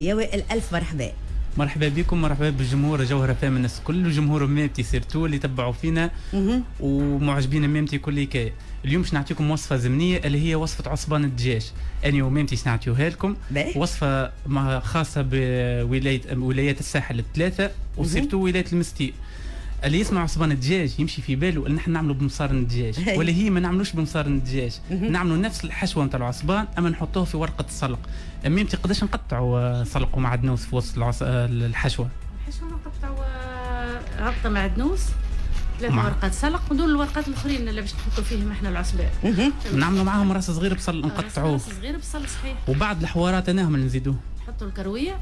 يا وائل ألف مرحبا. مرحبا بكم، مرحبا بالجمهور جوهرة فام الناس كل جمهور ميمتي سيرتو اللي تبعوا فينا ومعجبين ميمتي كل حكايه. اليوم باش نعطيكم وصفه زمنيه اللي هي وصفه عصبان الدجاج. انا وميمتي سنعطيوها لكم. وصفه خاصه بولايات الساحل الثلاثه وسيرتو ولايه المستير. اللي يسمع عصبان الدجاج يمشي في باله ان احنا نعملوا بمصارن الدجاج، ولا هي ما نعملوش بمصارن الدجاج، نعملوا نفس الحشوه نتاع العصبان اما نحطوه في ورقه السلق. ميمتي قداش نقطعوا سلق ومعدنوس في وسط الحشوه؟ الحشوه نقطعوا غطه معدنوس، 3 ورقات سلق، ودول الورقات الاخرين اللي باش نحطوا فيهم احنا العصبان. نعملوا معاهم راس صغير بصل نقطعوه. راس صغير بصل صحيح. وبعد الحوارات انهم نزيدوه. نحطوا الكرويه،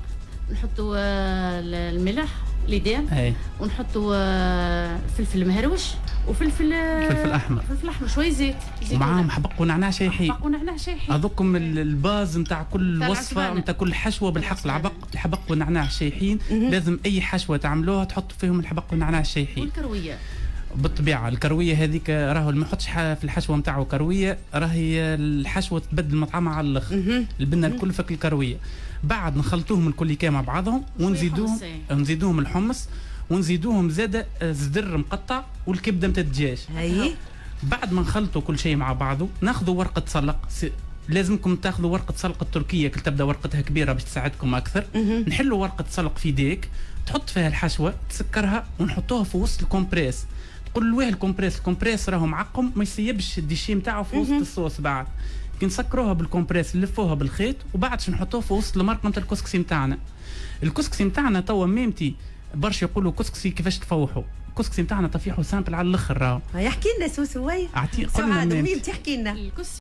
نحطوا الملح ليدان، ونحطوا فلفل مهروش وفلفل احمر. فلفل احمر شوي زيت. ومعاهم حبق ونعناع شايحين. حبق ونعناع شايحين. هذوكم الباز نتاع كل وصفه نتاع كل حشوه بالحق الحبق والنعناع الشايحين. لازم اي حشوه تعملوها تحطوا فيهم الحبق والنعناع الشايحين. والكرويه بالطبيعه الكرويه هذيك راهو ما يحطش في الحشوه نتاعو كرويه، راهي الحشوه تبدل مطعمها على الاخر. البنه الكل فك الكرويه. بعد نخلطوهم الكل كامل مع بعضهم ونزيدوهم الحمص، ونزيدوهم زاده زدر مقطع والكبده نتاع الدجاج. بعد ما نخلطوا كل شيء مع بعضه ناخذوا ورقه سلق. لازمكم تاخذوا ورقه سلق التركيه كل تبدا ورقتها كبيره باش تساعدكم اكثر. نحلوا ورقه سلق في يديك، تحط فيها الحشوه، تسكرها ونحطوها في وسط الكومبريس. تقول له وين الكومبريس راهو معقم ما يسيبش الديشي نتاعو في وسط الصوص. بعد كي نسكروها بالكومبريس نلفوها بالخيط، وبعد نحطوه في وسط المرقه نتاع الكسكسي نتاعنا. الكسكسي نتاعنا توا ميمتي برشا يقولوا كسكسي كيفاش تفوحوا. الكسكسي نتاعنا طفيحه سامبل على الاخر راهو. يحكي لنا سوسوي. قلنا ميمتي احكي لنا.